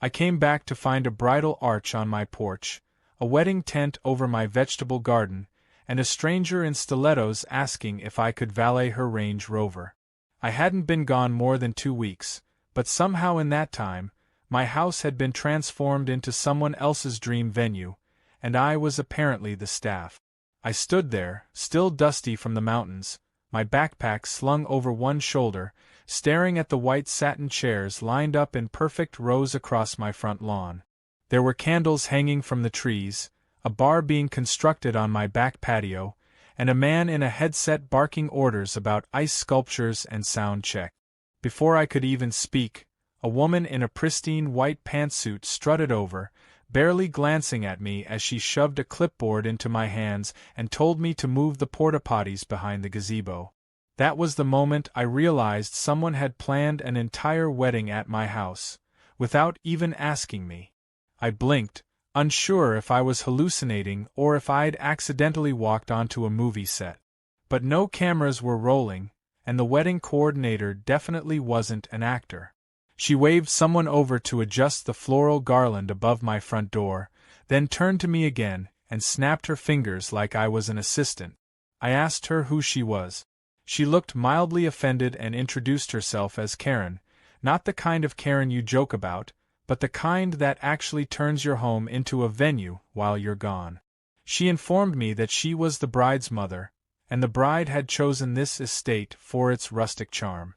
I came back to find a bridal arch on my porch, a wedding tent over my vegetable garden, and a stranger in stilettos asking if I could valet her Range Rover. I hadn't been gone more than 2 weeks, but somehow in that time, my house had been transformed into someone else's dream venue, and I was apparently the staff. I stood there, still dusty from the mountains, my backpack slung over one shoulder, staring at the white satin chairs lined up in perfect rows across my front lawn. There were candles hanging from the trees, a bar being constructed on my back patio, and a man in a headset barking orders about ice sculptures and sound check. Before I could even speak, a woman in a pristine white pantsuit strutted over, barely glancing at me as she shoved a clipboard into my hands and told me to move the porta-potties behind the gazebo. That was the moment I realized someone had planned an entire wedding at my house, without even asking me. I blinked, unsure if I was hallucinating or if I'd accidentally walked onto a movie set. But no cameras were rolling, and the wedding coordinator definitely wasn't an actor. She waved someone over to adjust the floral garland above my front door, then turned to me again and snapped her fingers like I was an assistant. I asked her who she was. She looked mildly offended and introduced herself as Karen, not the kind of Karen you joke about, but the kind that actually turns your home into a venue while you're gone. She informed me that she was the bride's mother, and the bride had chosen this estate for its rustic charm.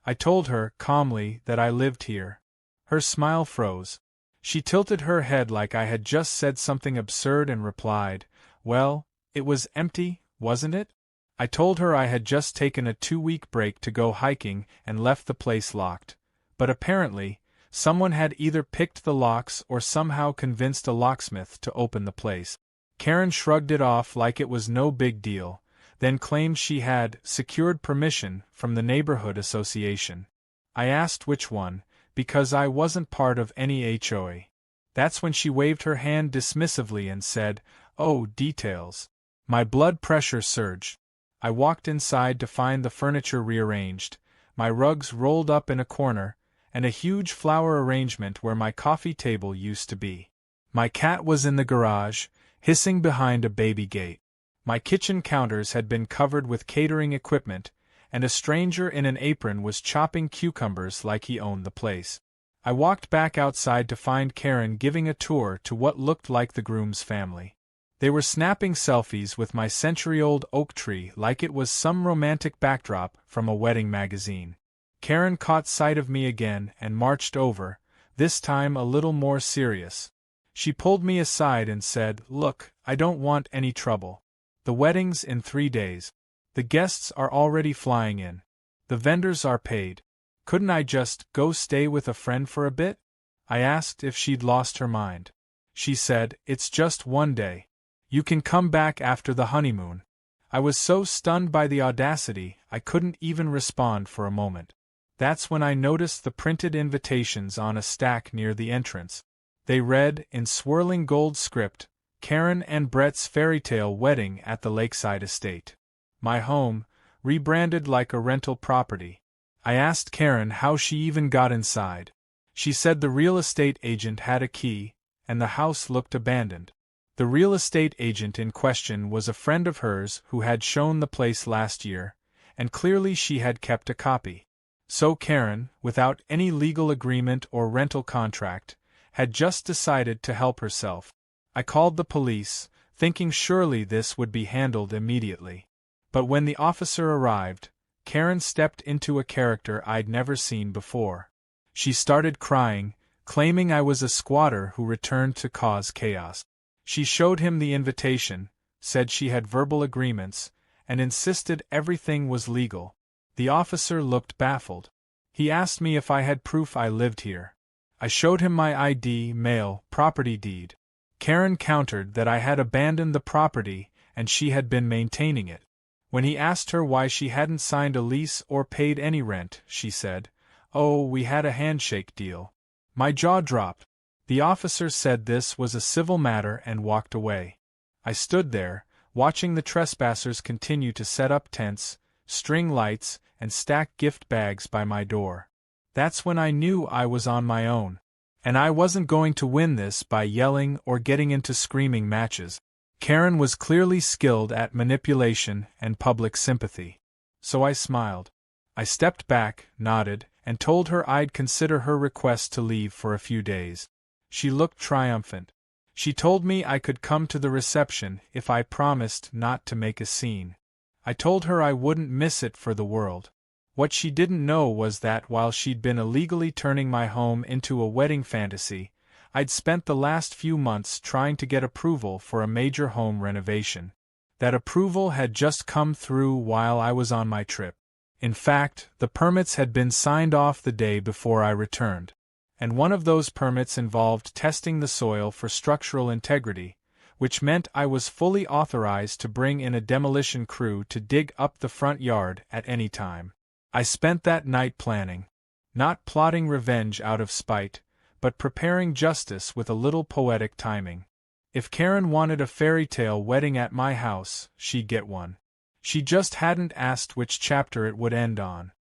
I told her, calmly, that I lived here. Her smile froze. She tilted her head like I had just said something absurd and replied, "Well, it was empty, wasn't it?" I told her I had just taken a 2-week break to go hiking and left the place locked, but apparently, someone had either picked the locks or somehow convinced a locksmith to open the place. Karen shrugged it off like it was no big deal, then claimed she had secured permission from the neighborhood association. I asked which one, because I wasn't part of any HOA. That's when she waved her hand dismissively and said, "Oh, details." My blood pressure surged. I walked inside to find the furniture rearranged, my rugs rolled up in a corner, and a huge flower arrangement where my coffee table used to be. My cat was in the garage, hissing behind a baby gate. My kitchen counters had been covered with catering equipment, and a stranger in an apron was chopping cucumbers like he owned the place. I walked back outside to find Karen giving a tour to what looked like the groom's family. They were snapping selfies with my century-old oak tree like it was some romantic backdrop from a wedding magazine. Karen caught sight of me again and marched over, this time a little more serious. She pulled me aside and said, "Look, I don't want any trouble. The wedding's in 3 days. The guests are already flying in. The vendors are paid. Couldn't I just go stay with a friend for a bit?" I asked if she'd lost her mind. She said, "It's just 1 day. You can come back after the honeymoon." I was so stunned by the audacity, I couldn't even respond for a moment. That's when I noticed the printed invitations on a stack near the entrance. They read, in swirling gold script, "Karen and Brett's fairytale wedding at the Lakeside Estate. My home, rebranded like a rental property." I asked Karen how she even got inside. She said the real estate agent had a key, and the house looked abandoned. The real estate agent in question was a friend of hers who had shown the place last year, and clearly she had kept a copy. So Karen, without any legal agreement or rental contract, had just decided to help herself. I called the police, thinking surely this would be handled immediately. But when the officer arrived, Karen stepped into a character I'd never seen before. She started crying, claiming I was a squatter who returned to cause chaos. She showed him the invitation, said she had verbal agreements, and insisted everything was legal. The officer looked baffled. He asked me if I had proof I lived here. I showed him my ID, mail, property deed. Karen countered that I had abandoned the property and she had been maintaining it. When he asked her why she hadn't signed a lease or paid any rent, she said, "Oh, we had a handshake deal." My jaw dropped. The officer said this was a civil matter and walked away. I stood there, watching the trespassers continue to set up tents, string lights, and stack gift bags by my door. That's when I knew I was on my own. And I wasn't going to win this by yelling or getting into screaming matches. Karen was clearly skilled at manipulation and public sympathy. So I smiled. I stepped back, nodded, and told her I'd consider her request to leave for a few days. She looked triumphant. She told me I could come to the reception if I promised not to make a scene. I told her I wouldn't miss it for the world. What she didn't know was that while she'd been illegally turning my home into a wedding fantasy, I'd spent the last few months trying to get approval for a major home renovation. That approval had just come through while I was on my trip. In fact, the permits had been signed off the day before I returned. And one of those permits involved testing the soil for structural integrity, which meant I was fully authorized to bring in a demolition crew to dig up the front yard at any time. I spent that night planning. Not plotting revenge out of spite, but preparing justice with a little poetic timing. If Karen wanted a fairy tale wedding at my house, she'd get one. She just hadn't asked which chapter it would end on.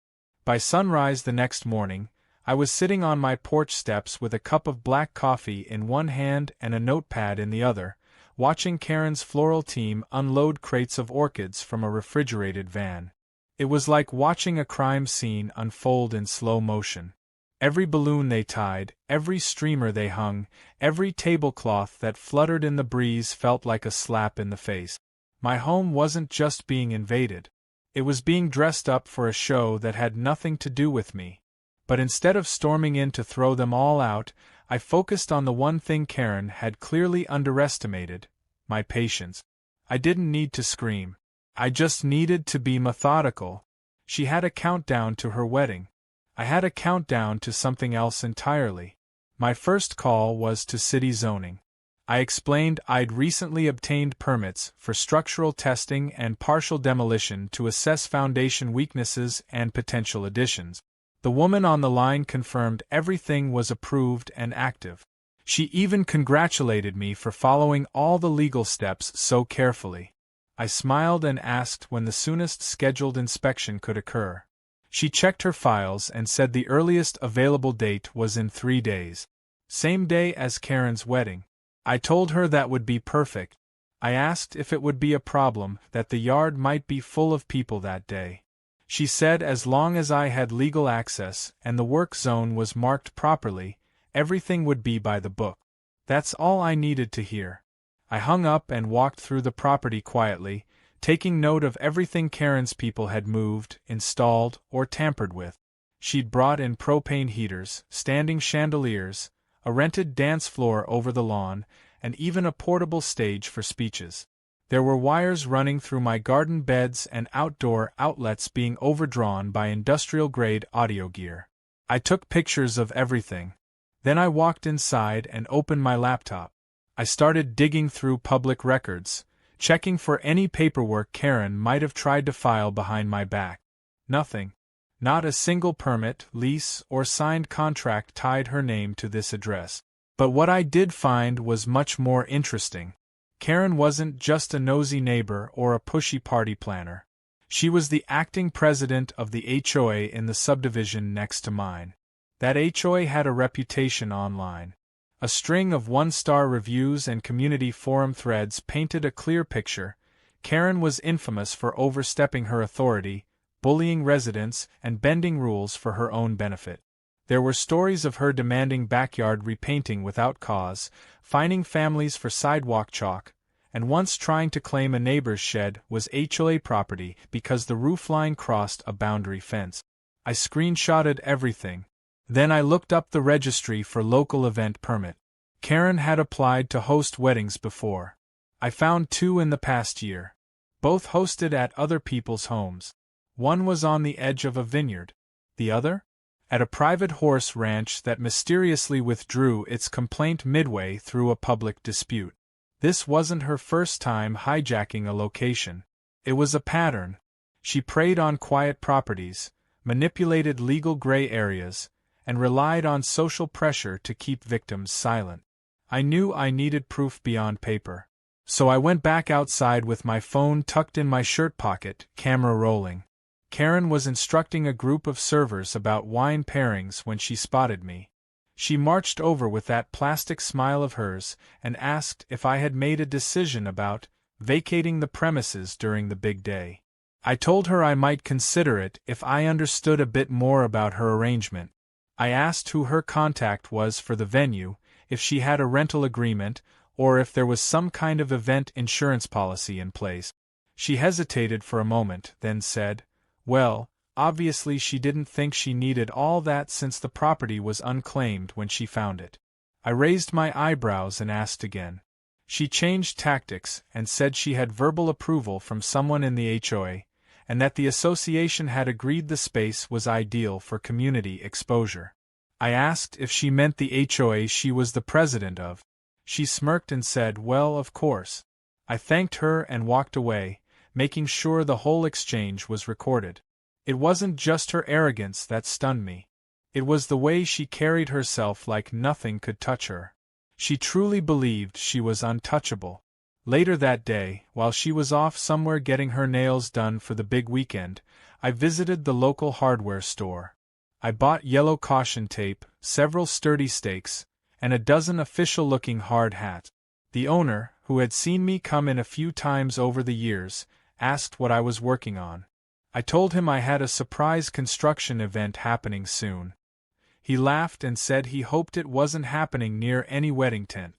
By sunrise the next morning, I was sitting on my porch steps with a cup of black coffee in one hand and a notepad in the other, watching Karen's floral team unload crates of orchids from a refrigerated van. It was like watching a crime scene unfold in slow motion. Every balloon they tied, every streamer they hung, every tablecloth that fluttered in the breeze felt like a slap in the face. My home wasn't just being invaded. It was being dressed up for a show that had nothing to do with me. But instead of storming in to throw them all out, I focused on the one thing Karen had clearly underestimated: my patience. I didn't need to scream. I just needed to be methodical. She had a countdown to her wedding. I had a countdown to something else entirely. My first call was to city zoning. I explained I'd recently obtained permits for structural testing and partial demolition to assess foundation weaknesses and potential additions. The woman on the line confirmed everything was approved and active. She even congratulated me for following all the legal steps so carefully. I smiled and asked when the soonest scheduled inspection could occur. She checked her files and said the earliest available date was in 3 days. Same day as Karen's wedding. I told her that would be perfect. I asked if it would be a problem that the yard might be full of people that day. She said as long as I had legal access and the work zone was marked properly, everything would be by the book. That's all I needed to hear. I hung up and walked through the property quietly, taking note of everything Karen's people had moved, installed, or tampered with. She'd brought in propane heaters, standing chandeliers, a rented dance floor over the lawn, and even a portable stage for speeches. There were wires running through my garden beds and outdoor outlets being overdrawn by industrial-grade audio gear. I took pictures of everything. Then I walked inside and opened my laptop. I started digging through public records, checking for any paperwork Karen might have tried to file behind my back. Nothing. Not a single permit, lease, or signed contract tied her name to this address. But what I did find was much more interesting. Karen wasn't just a nosy neighbor or a pushy party planner. She was the acting president of the HOA in the subdivision next to mine. That HOA had a reputation online. A string of one-star reviews and community forum threads painted a clear picture. Karen was infamous for overstepping her authority, bullying residents, and bending rules for her own benefit. There were stories of her demanding backyard repainting without cause, fining families for sidewalk chalk, and once trying to claim a neighbor's shed was HOA property because the roofline crossed a boundary fence. I screenshotted everything. Then I looked up the registry for local event permit. Karen had applied to host weddings before. I found 2 in the past year. Both hosted at other people's homes. One was on the edge of a vineyard. The other? At a private horse ranch that mysteriously withdrew its complaint midway through a public dispute. This wasn't her first time hijacking a location. It was a pattern. She preyed on quiet properties, manipulated legal gray areas, and relied on social pressure to keep victims silent. I knew I needed proof beyond paper. So I went back outside with my phone tucked in my shirt pocket, camera rolling. Karen was instructing a group of servers about wine pairings when she spotted me. She marched over with that plastic smile of hers and asked if I had made a decision about vacating the premises during the big day. I told her I might consider it if I understood a bit more about her arrangement. I asked who her contact was for the venue, if she had a rental agreement, or if there was some kind of event insurance policy in place. She hesitated for a moment, then said, well, obviously she didn't think she needed all that since the property was unclaimed when she found it. I raised my eyebrows and asked again. She changed tactics and said she had verbal approval from someone in the HOA, and that the association had agreed the space was ideal for community exposure. I asked if she meant the HOA she was the president of. She smirked and said, well, of course. I thanked her and walked away, making sure the whole exchange was recorded. It wasn't just her arrogance that stunned me. It was the way she carried herself like nothing could touch her. She truly believed she was untouchable. Later that day, while she was off somewhere getting her nails done for the big weekend, I visited the local hardware store. I bought yellow caution tape, several sturdy stakes, and a dozen official-looking hard hats. The owner, who had seen me come in a few times over the years, asked what I was working on. I told him I had a surprise construction event happening soon. He laughed and said he hoped it wasn't happening near any wedding tent.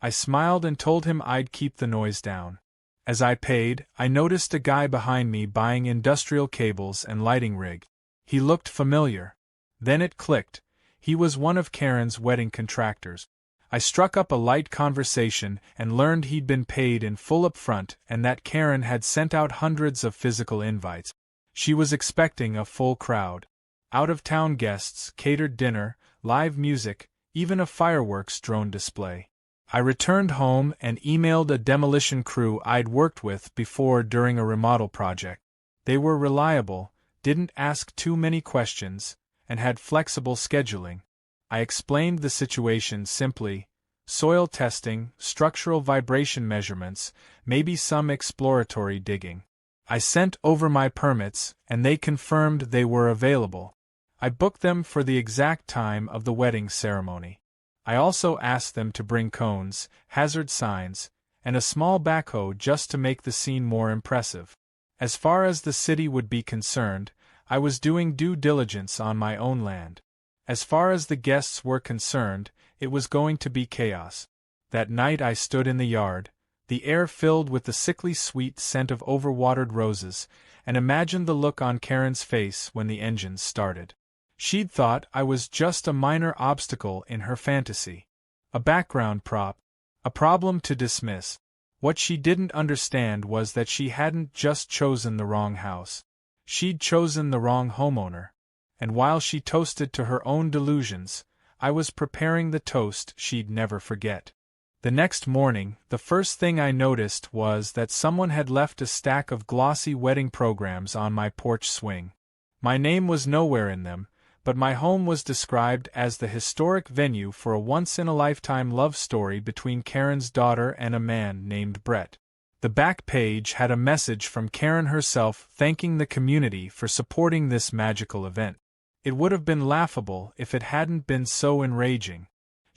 I smiled and told him I'd keep the noise down. As I paid, I noticed a guy behind me buying industrial cables and lighting rig. He looked familiar. Then it clicked. He was one of Karen's wedding contractors. I struck up a light conversation and learned he'd been paid in full up front and that Karen had sent out hundreds of physical invites. She was expecting a full crowd. Out-of-town guests, catered dinner, live music, even a fireworks drone display. I returned home and emailed a demolition crew I'd worked with before during a remodel project. They were reliable, didn't ask too many questions, and had flexible scheduling. I explained the situation simply: soil testing, structural vibration measurements, maybe some exploratory digging. I sent over my permits, and they confirmed they were available. I booked them for the exact time of the wedding ceremony. I also asked them to bring cones, hazard signs, and a small backhoe just to make the scene more impressive. As far as the city would be concerned, I was doing due diligence on my own land. As far as the guests were concerned, it was going to be chaos. That night I stood in the yard, the air filled with the sickly sweet scent of overwatered roses, and imagined the look on Karen's face when the engines started. She'd thought I was just a minor obstacle in her fantasy. A background prop. A problem to dismiss. What she didn't understand was that she hadn't just chosen the wrong house. She'd chosen the wrong homeowner. And while she toasted to her own delusions, I was preparing the toast she'd never forget. The next morning, the first thing I noticed was that someone had left a stack of glossy wedding programs on my porch swing. My name was nowhere in them, but my home was described as the historic venue for a once-in-a-lifetime love story between Karen's daughter and a man named Brett. The back page had a message from Karen herself thanking the community for supporting this magical event. It would have been laughable if it hadn't been so enraging.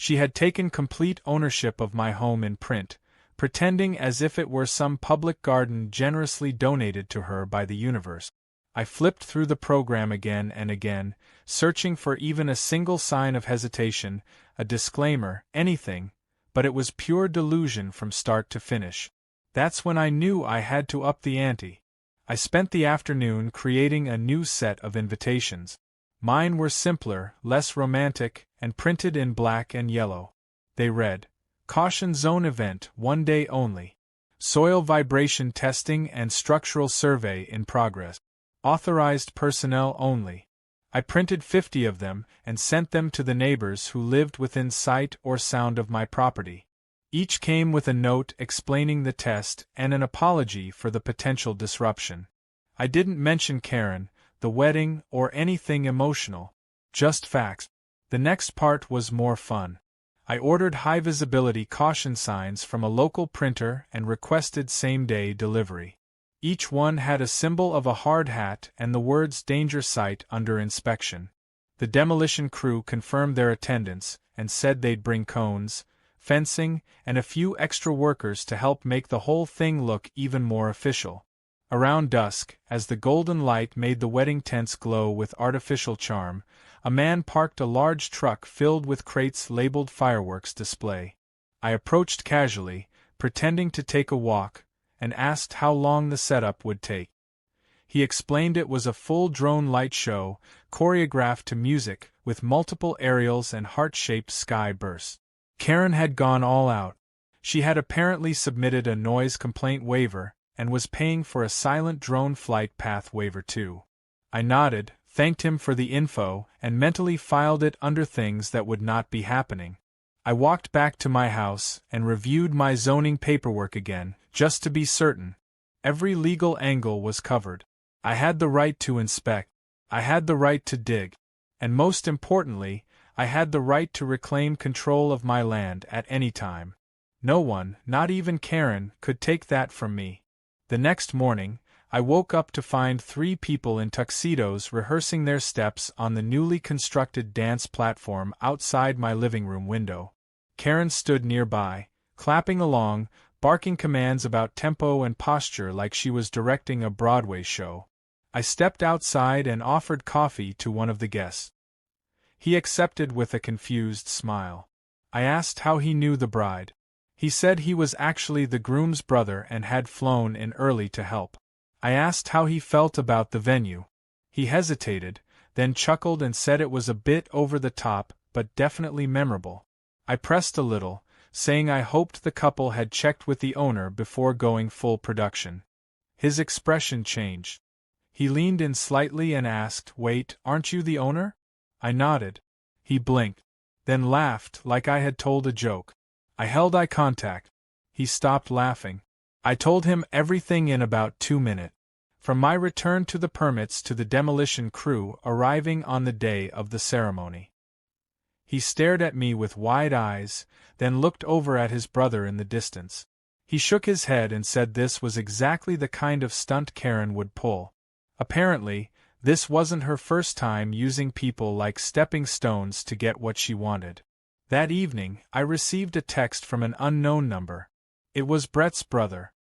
She had taken complete ownership of my home in print, pretending as if it were some public garden generously donated to her by the universe. I flipped through the program again and again, searching for even a single sign of hesitation, a disclaimer, anything, but it was pure delusion from start to finish. That's when I knew I had to up the ante. I spent the afternoon creating a new set of invitations. Mine were simpler, less romantic, and printed in black and yellow. They read, Caution Zone Event, 1 day only. Soil vibration testing and structural survey in progress. Authorized personnel only. I printed 50 of them and sent them to the neighbors who lived within sight or sound of my property. Each came with a note explaining the test and an apology for the potential disruption. I didn't mention Karen, the wedding, or anything emotional. Just facts. The next part was more fun. I ordered high-visibility caution signs from a local printer and requested same-day delivery. Each one had a symbol of a hard hat and the words Danger Site under inspection. The demolition crew confirmed their attendance and said they'd bring cones, fencing, and a few extra workers to help make the whole thing look even more official. Around dusk, as the golden light made the wedding tents glow with artificial charm, a man parked a large truck filled with crates labeled fireworks display. I approached casually, pretending to take a walk, and asked how long the setup would take. He explained it was a full drone light show, choreographed to music, with multiple aerials and heart-shaped sky bursts. Karen had gone all out. She had apparently submitted a noise complaint waiver, and was paying for a silent drone flight path waiver too. I nodded, thanked him for the info, and mentally filed it under things that would not be happening. I walked back to my house and reviewed my zoning paperwork again, just to be certain. Every legal angle was covered. I had the right to inspect. I had the right to dig. And most importantly, I had the right to reclaim control of my land at any time. No one, not even Karen, could take that from me. The next morning, I woke up to find 3 people in tuxedos rehearsing their steps on the newly constructed dance platform outside my living room window. Karen stood nearby, clapping along, barking commands about tempo and posture like she was directing a Broadway show. I stepped outside and offered coffee to one of the guests. He accepted with a confused smile. I asked how he knew the bride. He said he was actually the groom's brother and had flown in early to help. I asked how he felt about the venue. He hesitated, then chuckled and said it was a bit over the top, but definitely memorable. I pressed a little, saying I hoped the couple had checked with the owner before going full production. His expression changed. He leaned in slightly and asked, "Wait, aren't you the owner?" I nodded. He blinked, then laughed like I had told a joke. I held eye contact. He stopped laughing. I told him everything in about 2 minutes. From my return to the permits to the demolition crew arriving on the day of the ceremony. He stared at me with wide eyes, then looked over at his brother in the distance. He shook his head and said this was exactly the kind of stunt Karen would pull. Apparently, this wasn't her first time using people like stepping stones to get what she wanted. That evening, I received a text from an unknown number. It was Brett's brother.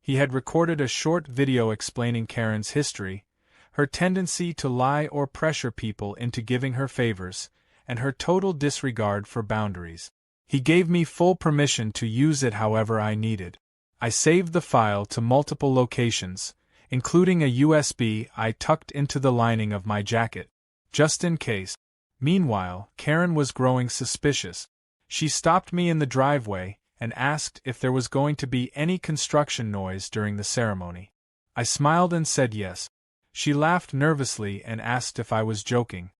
He had recorded a short video explaining Karen's history, her tendency to lie or pressure people into giving her favors, and her total disregard for boundaries. He gave me full permission to use it however I needed. I saved the file to multiple locations, including a USB I tucked into the lining of my jacket, just in case. Meanwhile, Karen was growing suspicious. She stopped me in the driveway and asked if there was going to be any construction noise during the ceremony. I smiled and said yes. She laughed nervously and asked if I was joking.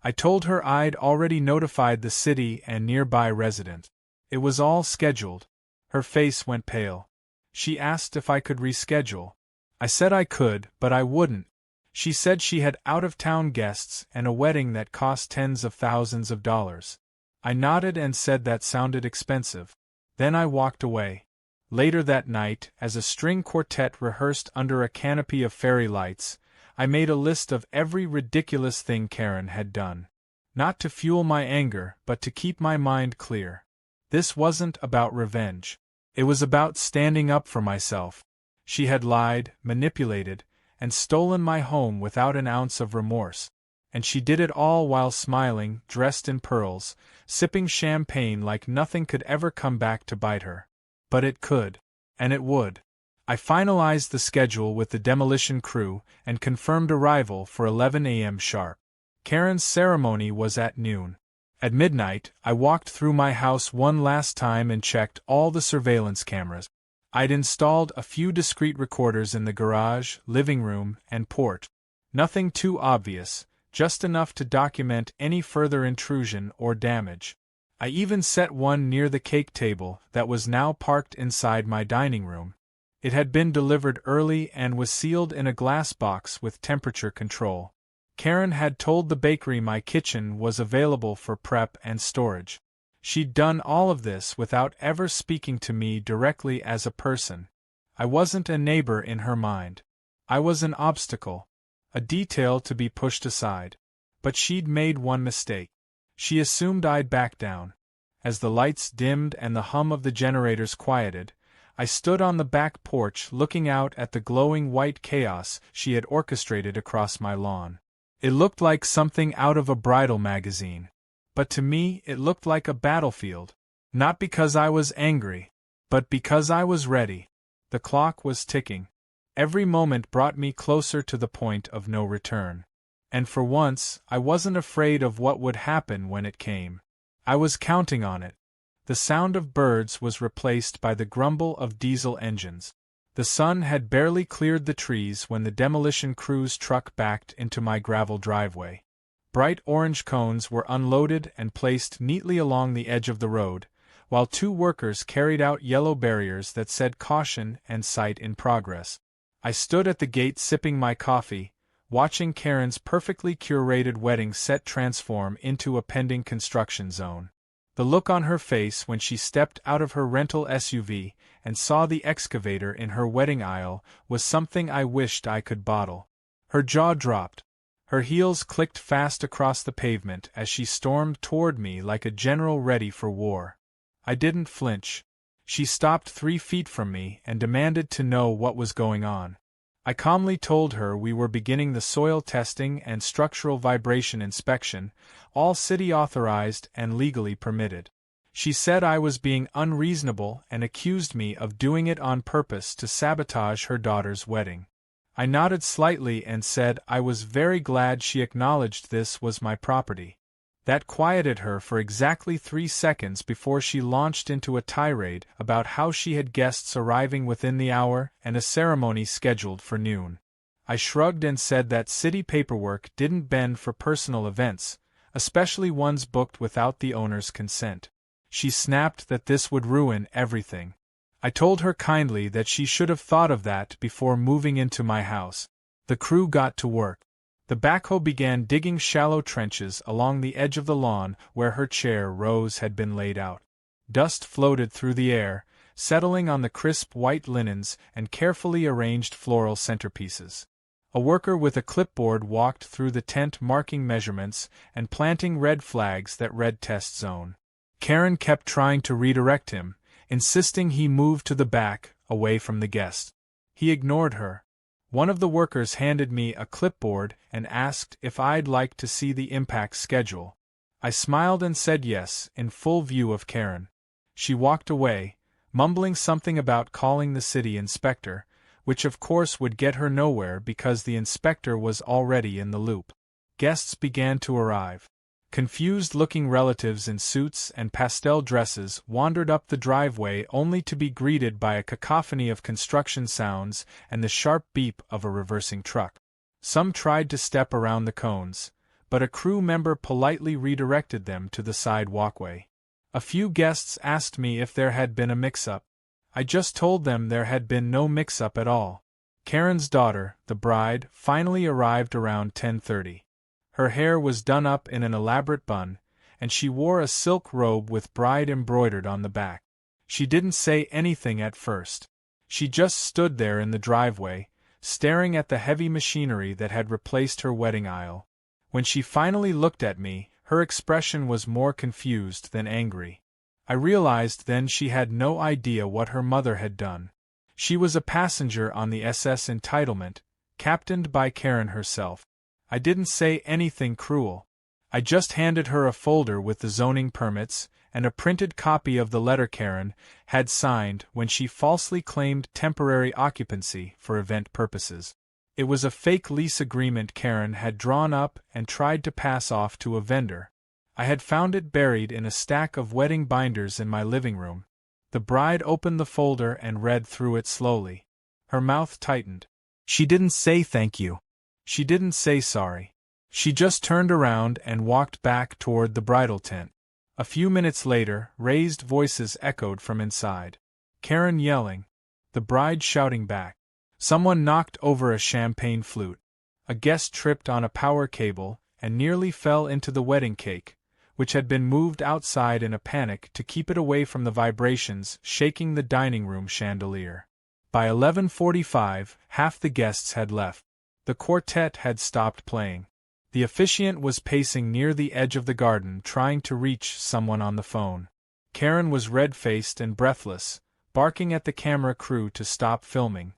I told her I'd already notified the city and nearby residents. It was all scheduled. Her face went pale. She asked if I could reschedule. I said I could, but I wouldn't. She said she had out-of-town guests and a wedding that cost tens of thousands of dollars. I nodded and said that sounded expensive. Then I walked away. Later that night, as a string quartet rehearsed under a canopy of fairy lights, I made a list of every ridiculous thing Karen had done. Not to fuel my anger, but to keep my mind clear. This wasn't about revenge. It was about standing up for myself. She had lied, manipulated, and stolen my home without an ounce of remorse. And she did it all while smiling, dressed in pearls, sipping champagne like nothing could ever come back to bite her. But it could. And it would. I finalized the schedule with the demolition crew and confirmed arrival for 11 a.m. sharp. Karen's ceremony was at noon. At midnight, I walked through my house one last time and checked all the surveillance cameras. I'd installed a few discrete recorders in the garage, living room, and porch. Nothing too obvious, just enough to document any further intrusion or damage. I even set one near the cake table that was now parked inside my dining room. It had been delivered early and was sealed in a glass box with temperature control. Karen had told the bakery my kitchen was available for prep and storage. She'd done all of this without ever speaking to me directly as a person. I wasn't a neighbor in her mind. I was an obstacle, a detail to be pushed aside. But she'd made one mistake. She assumed I'd back down. As the lights dimmed and the hum of the generators quieted, I stood on the back porch looking out at the glowing white chaos she had orchestrated across my lawn. It looked like something out of a bridal magazine. But to me it looked like a battlefield. Not because I was angry, but because I was ready. The clock was ticking. Every moment brought me closer to the point of no return. And for once, I wasn't afraid of what would happen when it came. I was counting on it. The sound of birds was replaced by the grumble of diesel engines. The sun had barely cleared the trees when the demolition crew's truck backed into my gravel driveway. Bright orange cones were unloaded and placed neatly along the edge of the road, while two workers carried out yellow barriers that said caution and site in progress. I stood at the gate sipping my coffee, watching Karen's perfectly curated wedding set transform into a pending construction zone. The look on her face when she stepped out of her rental SUV and saw the excavator in her wedding aisle was something I wished I could bottle. Her jaw dropped. Her heels clicked fast across the pavement as she stormed toward me like a general ready for war. I didn't flinch. She stopped 3 feet from me and demanded to know what was going on. I calmly told her we were beginning the soil testing and structural vibration inspection, all city-authorized and legally permitted. She said I was being unreasonable and accused me of doing it on purpose to sabotage her daughter's wedding. I nodded slightly and said I was very glad she acknowledged this was my property. That quieted her for exactly 3 seconds before she launched into a tirade about how she had guests arriving within the hour and a ceremony scheduled for noon. I shrugged and said that city paperwork didn't bend for personal events, especially ones booked without the owner's consent. She snapped that this would ruin everything. I told her kindly that she should have thought of that before moving into my house. The crew got to work. The backhoe began digging shallow trenches along the edge of the lawn where her chair Rose had been laid out. Dust floated through the air, settling on the crisp white linens and carefully arranged floral centerpieces. A worker with a clipboard walked through the tent marking measurements and planting red flags that read test zone. Karen kept trying to redirect him, insisting he move to the back, away from the guest. He ignored her. One of the workers handed me a clipboard and asked if I'd like to see the impact schedule. I smiled and said yes, in full view of Karen. She walked away, mumbling something about calling the city inspector, which of course would get her nowhere because the inspector was already in the loop. Guests began to arrive. Confused-looking relatives in suits and pastel dresses wandered up the driveway only to be greeted by a cacophony of construction sounds and the sharp beep of a reversing truck. Some tried to step around the cones, but a crew member politely redirected them to the side walkway. A few guests asked me if there had been a mix-up. I just told them there had been no mix-up at all. Karen's daughter, the bride, finally arrived around 10:30. Her hair was done up in an elaborate bun, and she wore a silk robe with bride embroidered on the back. She didn't say anything at first. She just stood there in the driveway, staring at the heavy machinery that had replaced her wedding aisle. When she finally looked at me, her expression was more confused than angry. I realized then she had no idea what her mother had done. She was a passenger on the SS Entitlement, captained by Karen herself. I didn't say anything cruel. I just handed her a folder with the zoning permits and a printed copy of the letter Karen had signed when she falsely claimed temporary occupancy for event purposes. It was a fake lease agreement Karen had drawn up and tried to pass off to a vendor. I had found it buried in a stack of wedding binders in my living room. The bride opened the folder and read through it slowly. Her mouth tightened. She didn't say thank you. She didn't say sorry. She just turned around and walked back toward the bridal tent. A few minutes later, raised voices echoed from inside. Karen yelling. The bride shouting back. Someone knocked over a champagne flute. A guest tripped on a power cable and nearly fell into the wedding cake, which had been moved outside in a panic to keep it away from the vibrations shaking the dining room chandelier. By 11:45, half the guests had left. The quartet had stopped playing. The officiant was pacing near the edge of the garden trying to reach someone on the phone. Karen was red-faced and breathless, barking at the camera crew to stop filming.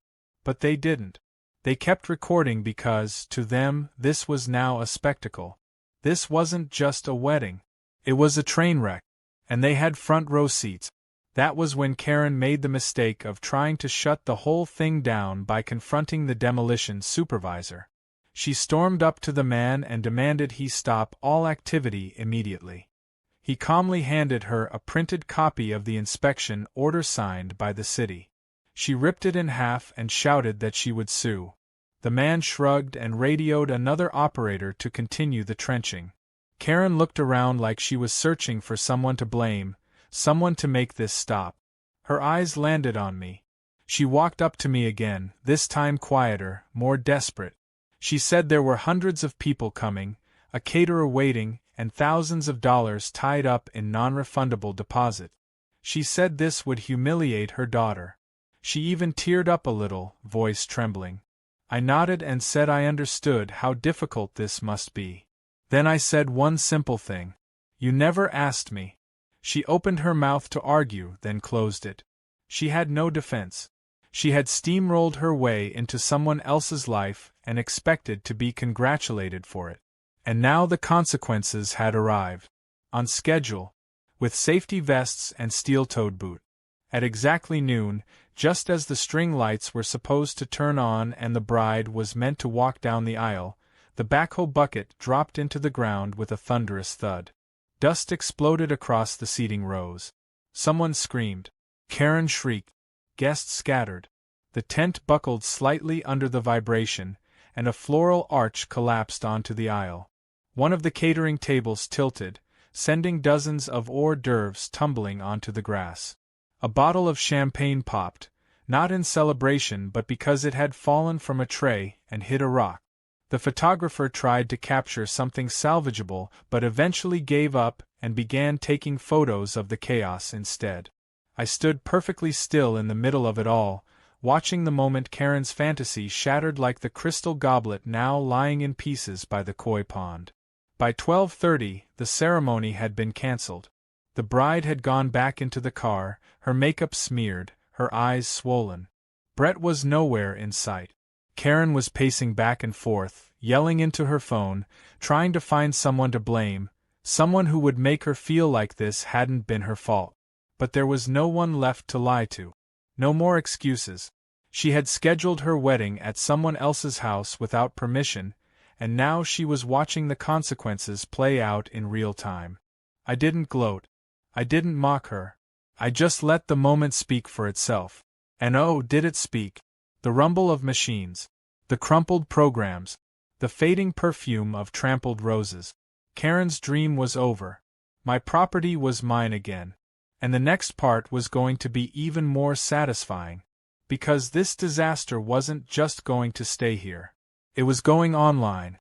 But they didn't. They kept recording because, to them, this was now a spectacle. This wasn't just a wedding. It was a train wreck. And they had front row seats. That was when Karen made the mistake of trying to shut the whole thing down by confronting the demolition supervisor. She stormed up to the man and demanded he stop all activity immediately. He calmly handed her a printed copy of the inspection order signed by the city. She ripped it in half and shouted that she would sue. The man shrugged and radioed another operator to continue the trenching. Karen looked around like she was searching for someone to blame, someone to make this stop. Her eyes landed on me. She walked up to me again, this time quieter, more desperate. She said there were hundreds of people coming, a caterer waiting, and thousands of dollars tied up in non-refundable deposit. She said this would humiliate her daughter. She even teared up a little, voice trembling. I nodded and said I understood how difficult this must be. Then I said one simple thing. You never asked me. She opened her mouth to argue, then closed it. She had no defense. She had steamrolled her way into someone else's life and expected to be congratulated for it. And now the consequences had arrived. On schedule. With safety vests and steel-toed boot. At exactly noon, just as the string lights were supposed to turn on and the bride was meant to walk down the aisle, the backhoe bucket dropped into the ground with a thunderous thud. Dust exploded across the seating rows. Someone screamed. Karen shrieked. Guests scattered. The tent buckled slightly under the vibration, and a floral arch collapsed onto the aisle. One of the catering tables tilted, sending dozens of hors d'oeuvres tumbling onto the grass. A bottle of champagne popped, not in celebration but because it had fallen from a tray and hit a rock. The photographer tried to capture something salvageable but eventually gave up and began taking photos of the chaos instead. I stood perfectly still in the middle of it all, watching the moment Karen's fantasy shattered like the crystal goblet now lying in pieces by the koi pond. By 12:30, the ceremony had been cancelled. The bride had gone back into the car, her makeup smeared, her eyes swollen. Brett was nowhere in sight. Karen was pacing back and forth, yelling into her phone, trying to find someone to blame, someone who would make her feel like this hadn't been her fault. But there was no one left to lie to. No more excuses. She had scheduled her wedding at someone else's house without permission, and now she was watching the consequences play out in real time. I didn't gloat. I didn't mock her. I just let the moment speak for itself. And oh, did it speak! The rumble of machines. The crumpled programs. The fading perfume of trampled roses. Karen's dream was over. My property was mine again. And the next part was going to be even more satisfying. Because this disaster wasn't just going to stay here. It was going online.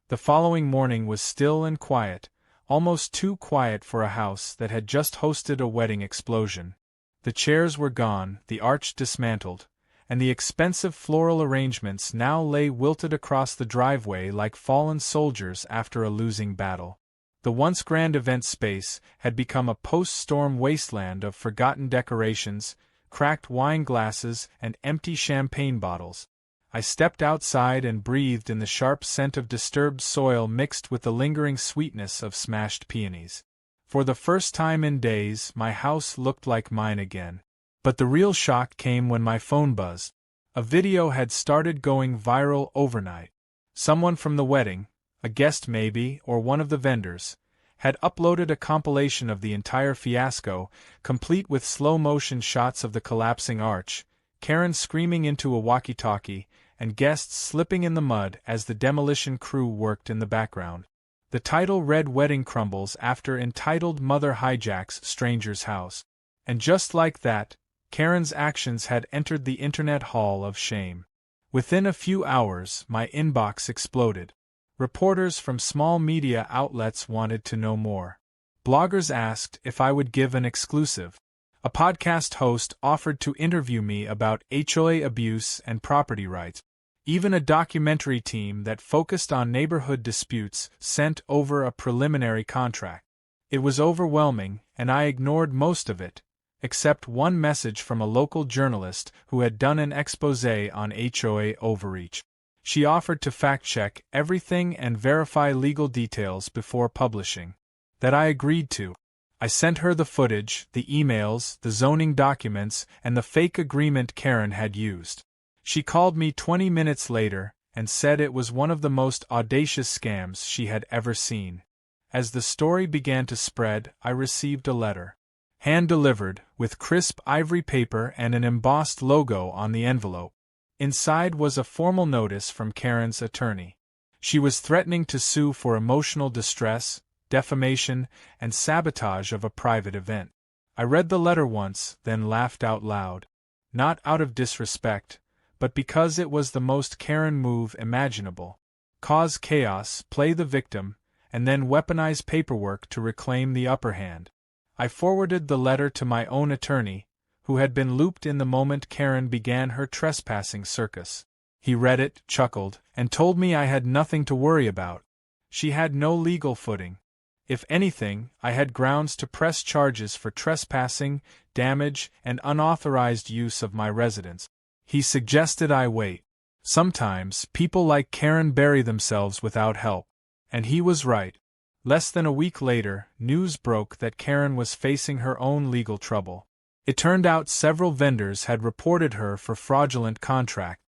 The following morning was still and quiet, almost too quiet for a house that had just hosted a wedding explosion. The chairs were gone, the arch dismantled, and the expensive floral arrangements now lay wilted across the driveway like fallen soldiers after a losing battle. The once grand event space had become a post-storm wasteland of forgotten decorations, cracked wine glasses, and empty champagne bottles. I stepped outside and breathed in the sharp scent of disturbed soil mixed with the lingering sweetness of smashed peonies. For the first time in days, my house looked like mine again. But the real shock came when my phone buzzed. A video had started going viral overnight. Someone from the wedding, a guest maybe, or one of the vendors, had uploaded a compilation of the entire fiasco, complete with slow-motion shots of the collapsing arch, Karen screaming into a walkie-talkie, and guests slipping in the mud as the demolition crew worked in the background. The title read Wedding Crumbles after entitled Mother Hijacks Stranger's House. And just like that, Karen's actions had entered the internet hall of shame. Within a few hours, my inbox exploded. Reporters from small media outlets wanted to know more. Bloggers asked if I would give an exclusive. A podcast host offered to interview me about HOA abuse and property rights. Even a documentary team that focused on neighborhood disputes sent over a preliminary contract. It was overwhelming, and I ignored most of it, except one message from a local journalist who had done an exposé on HOA overreach. She offered to fact-check everything and verify legal details before publishing. That I agreed to. I sent her the footage, the emails, the zoning documents, and the fake agreement Karen had used. She called me 20 minutes later and said it was one of the most audacious scams she had ever seen. As the story began to spread, I received a letter. Hand-delivered, with crisp ivory paper and an embossed logo on the envelope. Inside was a formal notice from Karen's attorney. She was threatening to sue for emotional distress, defamation, and sabotage of a private event. I read the letter once, then laughed out loud. Not out of disrespect, but because it was the most Karen move imaginable. Cause chaos, play the victim, and then weaponize paperwork to reclaim the upper hand. I forwarded the letter to my own attorney, who had been looped in the moment Karen began her trespassing circus. He read it, chuckled, and told me I had nothing to worry about. She had no legal footing. If anything, I had grounds to press charges for trespassing, damage, and unauthorized use of my residence. He suggested I wait. Sometimes, people like Karen bury themselves without help. And he was right. Less than a week later, news broke that Karen was facing her own legal trouble. It turned out several vendors had reported her for fraudulent contract.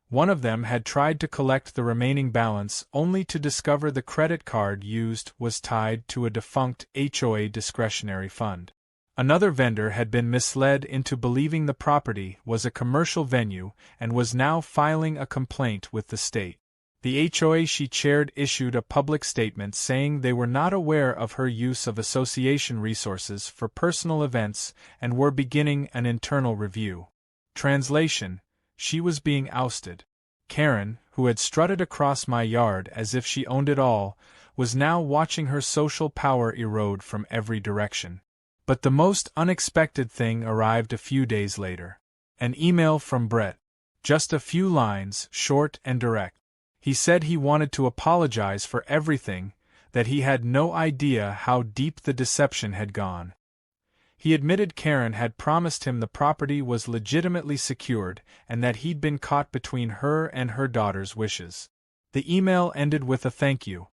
One of them had tried to collect the remaining balance only to discover the credit card used was tied to a defunct HOA discretionary fund. Another vendor had been misled into believing the property was a commercial venue and was now filing a complaint with the state. The HOA she chaired issued a public statement saying they were not aware of her use of association resources for personal events and were beginning an internal review. Translation: she was being ousted. Karen, who had strutted across my yard as if she owned it all, was now watching her social power erode from every direction. But the most unexpected thing arrived a few days later. An email from Brett. Just a few lines, short and direct. He said he wanted to apologize for everything, that he had no idea how deep the deception had gone. He admitted Karen had promised him the property was legitimately secured and that he'd been caught between her and her daughter's wishes. The email ended with a thank you.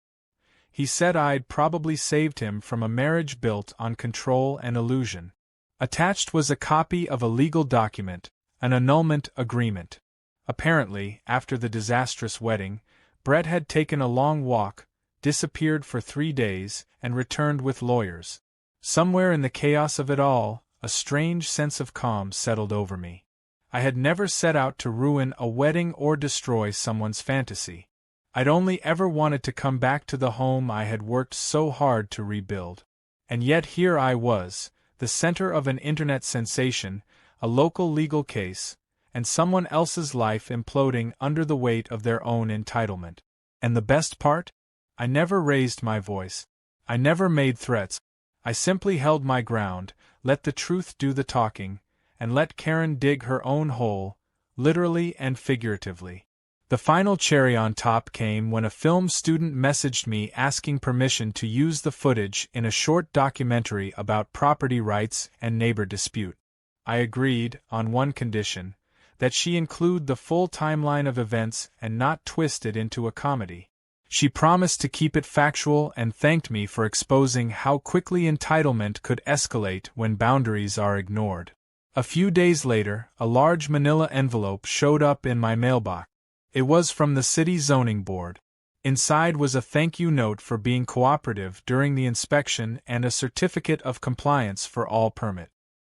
He said I'd probably saved him from a marriage built on control and illusion. Attached was a copy of a legal document, an annulment agreement. Apparently, after the disastrous wedding, Brett had taken a long walk, disappeared for 3 days, and returned with lawyers. Somewhere in the chaos of it all, a strange sense of calm settled over me. I had never set out to ruin a wedding or destroy someone's fantasy. I'd only ever wanted to come back to the home I had worked so hard to rebuild. And yet here I was, the center of an internet sensation, a local legal case, and someone else's life imploding under the weight of their own entitlement. And the best part? I never raised my voice. I never made threats. I simply held my ground, let the truth do the talking, and let Karen dig her own hole, literally and figuratively. The final cherry on top came when a film student messaged me asking permission to use the footage in a short documentary about property rights and neighbor dispute. I agreed, on one condition, that she include the full timeline of events and not twist it into a comedy. She promised to keep it factual and thanked me for exposing how quickly entitlement could escalate when boundaries are ignored. A few days later, a large manila envelope showed up in my mailbox. It was from the city zoning board. Inside was a thank you note for being cooperative during the inspection and a certificate of compliance for all permit.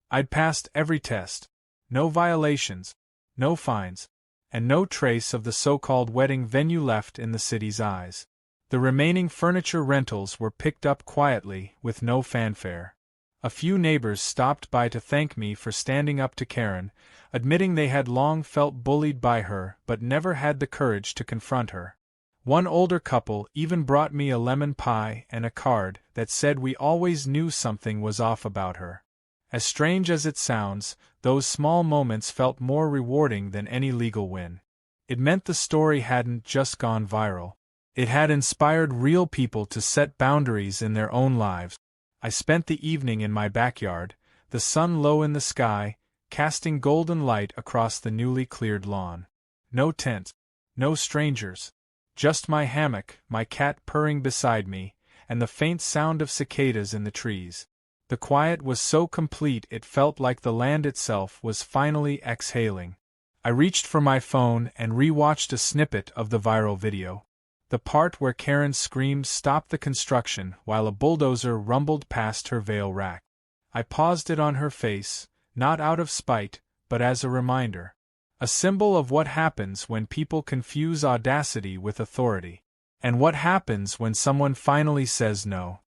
I'd passed every test. No violations. No fines, and no trace of the so-called wedding venue left in the city's eyes. The remaining furniture rentals were picked up quietly, with no fanfare. A few neighbors stopped by to thank me for standing up to Karen, admitting they had long felt bullied by her but never had the courage to confront her. One older couple even brought me a lemon pie and a card that said we always knew something was off about her. As strange as it sounds, those small moments felt more rewarding than any legal win. It meant the story hadn't just gone viral. It had inspired real people to set boundaries in their own lives. I spent the evening in my backyard, the sun low in the sky, casting golden light across the newly cleared lawn. No tent, no strangers. Just my hammock, my cat purring beside me, and the faint sound of cicadas in the trees. The quiet was so complete it felt like the land itself was finally exhaling. I reached for my phone and re-watched a snippet of the viral video. The part where Karen's screams stopped the construction while a bulldozer rumbled past her veil rack. I paused it on her face, not out of spite, but as a reminder. A symbol of what happens when people confuse audacity with authority. And what happens when someone finally says no.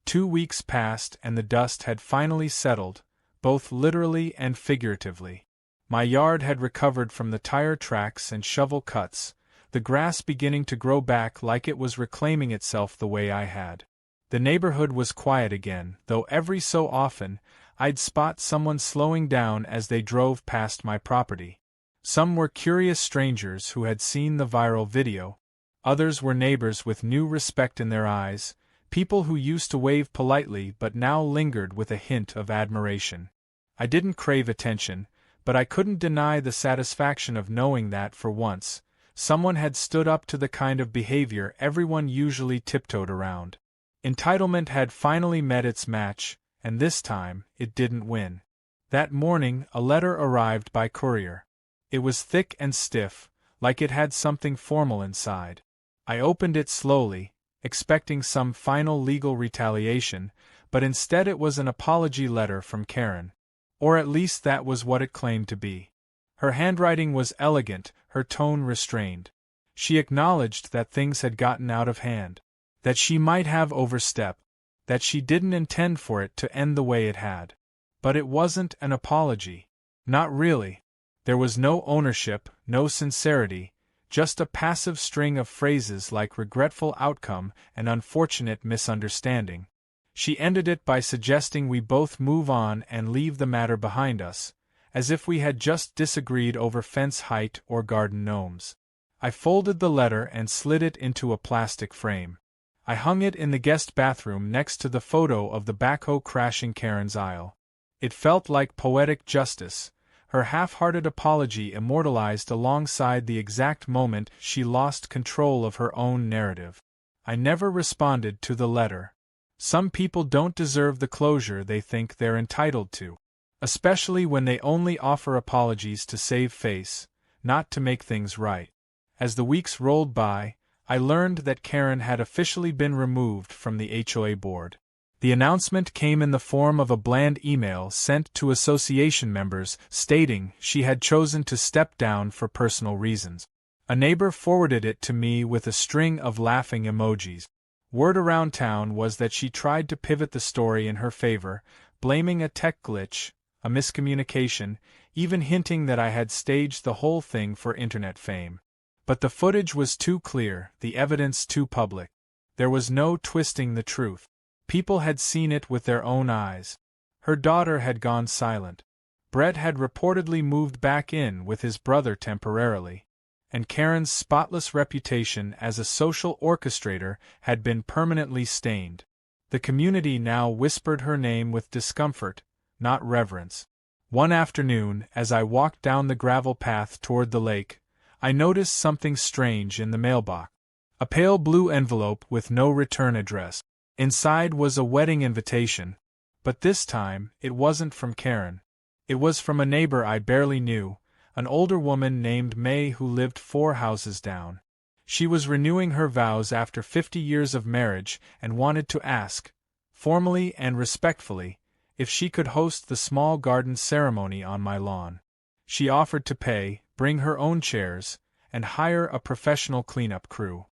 2 weeks passed and the dust had finally settled, both literally and figuratively. My yard had recovered from the tire tracks and shovel cuts, the grass beginning to grow back like it was reclaiming itself the way I had. The neighborhood was quiet again, though every so often, I'd spot someone slowing down as they drove past my property. Some were curious strangers who had seen the viral video. Others were neighbors with new respect in their eyes, people who used to wave politely but now lingered with a hint of admiration. I didn't crave attention, but I couldn't deny the satisfaction of knowing that, for once, someone had stood up to the kind of behavior everyone usually tiptoed around. Entitlement had finally met its match, and this time, it didn't win. That morning, a letter arrived by courier. It was thick and stiff, like it had something formal inside. I opened it slowly, expecting some final legal retaliation, but instead it was an apology letter from Karen. Or at least that was what it claimed to be. Her handwriting was elegant, her tone restrained. She acknowledged that things had gotten out of hand, that she might have overstepped, that she didn't intend for it to end the way it had. But it wasn't an apology. Not really. There was no ownership, no sincerity, just a passive string of phrases like regretful outcome and unfortunate misunderstanding. She ended it by suggesting we both move on and leave the matter behind us, as if we had just disagreed over fence height or garden gnomes. I folded the letter and slid it into a plastic frame. I hung it in the guest bathroom next to the photo of the backhoe crashing Karen's aisle. It felt like poetic justice, her half-hearted apology immortalized alongside the exact moment she lost control of her own narrative. I never responded to the letter. Some people don't deserve the closure they think they're entitled to, especially when they only offer apologies to save face, not to make things right. As the weeks rolled by, I learned that Karen had officially been removed from the HOA board. The announcement came in the form of a bland email sent to association members stating she had chosen to step down for personal reasons. A neighbor forwarded it to me with a string of laughing emojis. Word around town was that she tried to pivot the story in her favor, blaming a tech glitch, a miscommunication, even hinting that I had staged the whole thing for internet fame. But the footage was too clear, the evidence too public. There was no twisting the truth. People had seen it with their own eyes. Her daughter had gone silent. Brett had reportedly moved back in with his brother temporarily. And Karen's spotless reputation as a social orchestrator had been permanently stained. The community now whispered her name with discomfort, not reverence. One afternoon, as I walked down the gravel path toward the lake, I noticed something strange in the mailbox. A pale blue envelope with no return address. Inside was a wedding invitation, but this time it wasn't from Karen. It was from a neighbor I barely knew, an older woman named May who lived 4 houses down. She was renewing her vows after 50 years of marriage and wanted to ask, formally and respectfully, if she could host the small garden ceremony on my lawn. She offered to pay, bring her own chairs, and hire a professional cleanup crew.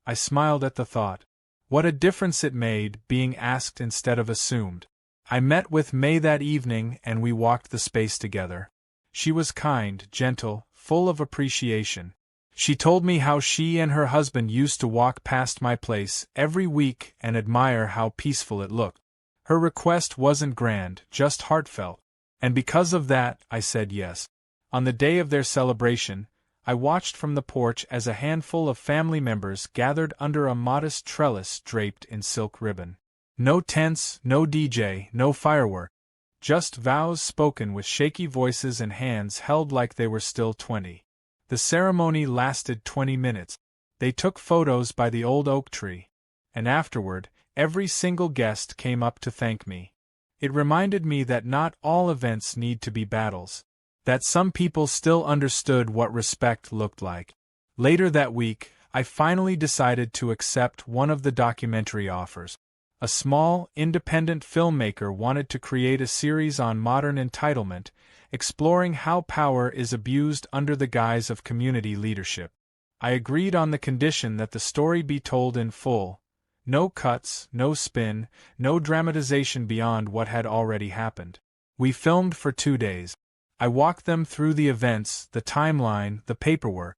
I smiled at the thought. What a difference it made, being asked instead of assumed. I met with May that evening and we walked the space together. She was kind, gentle, full of appreciation. She told me how she and her husband used to walk past my place every week and admire how peaceful it looked. Her request wasn't grand, just heartfelt. And because of that, I said yes. On the day of their celebration, I watched from the porch as a handful of family members gathered under a modest trellis draped in silk ribbon. No tents, no DJ, no firework. Just vows spoken with shaky voices and hands held like they were still 20. The ceremony lasted 20 minutes. They took photos by the old oak tree. And afterward, every single guest came up to thank me. It reminded me that not all events need to be battles. That some people still understood what respect looked like. Later that week, I finally decided to accept one of the documentary offers. A small, independent filmmaker wanted to create a series on modern entitlement, exploring how power is abused under the guise of community leadership. I agreed on the condition that the story be told in full. No cuts, no spin, no dramatization beyond what had already happened. We filmed for 2 days. I walked them through the events, the timeline, the paperwork.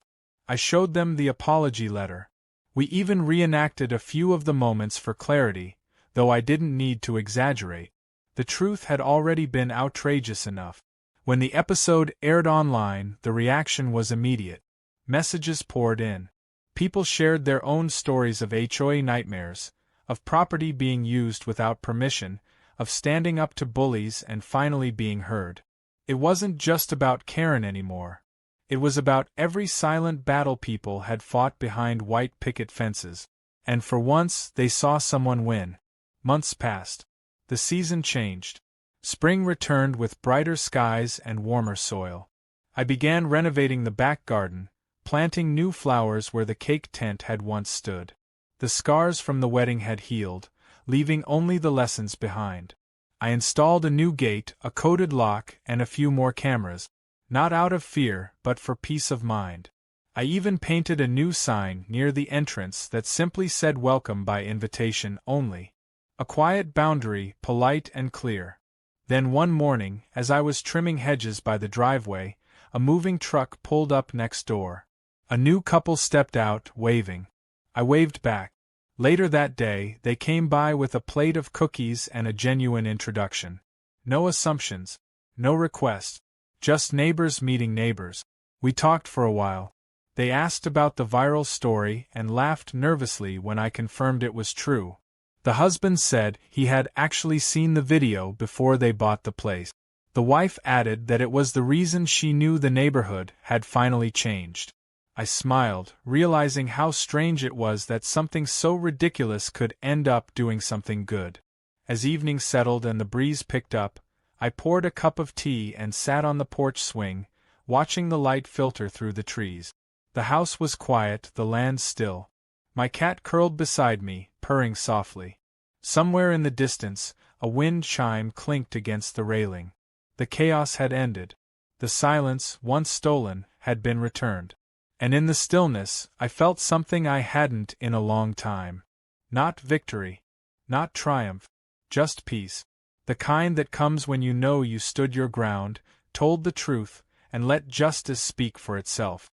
I showed them the apology letter. We even reenacted a few of the moments for clarity, though I didn't need to exaggerate. The truth had already been outrageous enough. When the episode aired online, the reaction was immediate. Messages poured in. People shared their own stories of HOA nightmares, of property being used without permission, of standing up to bullies and finally being heard. It wasn't just about Karen anymore. It was about every silent battle people had fought behind white picket fences. And for once, they saw someone win. Months passed. The season changed. Spring returned with brighter skies and warmer soil. I began renovating the back garden, planting new flowers where the cake tent had once stood. The scars from the wedding had healed, leaving only the lessons behind. I installed a new gate, a coded lock, and a few more cameras. Not out of fear, but for peace of mind. I even painted a new sign near the entrance that simply said welcome by invitation only. A quiet boundary, polite and clear. Then one morning, as I was trimming hedges by the driveway, a moving truck pulled up next door. A new couple stepped out, waving. I waved back. Later that day, they came by with a plate of cookies and a genuine introduction. No assumptions, no requests, just neighbors meeting neighbors. We talked for a while. They asked about the viral story and laughed nervously when I confirmed it was true. The husband said he had actually seen the video before they bought the place. The wife added that it was the reason she knew the neighborhood had finally changed. I smiled, realizing how strange it was that something so ridiculous could end up doing something good. As evening settled and the breeze picked up, I poured a cup of tea and sat on the porch swing, watching the light filter through the trees. The house was quiet, the land still. My cat curled beside me, purring softly. Somewhere in the distance, a wind chime clinked against the railing. The chaos had ended. The silence, once stolen, had been returned. And in the stillness, I felt something I hadn't in a long time. Not victory. Not triumph. Just peace. The kind that comes when you know you stood your ground, told the truth, and let justice speak for itself.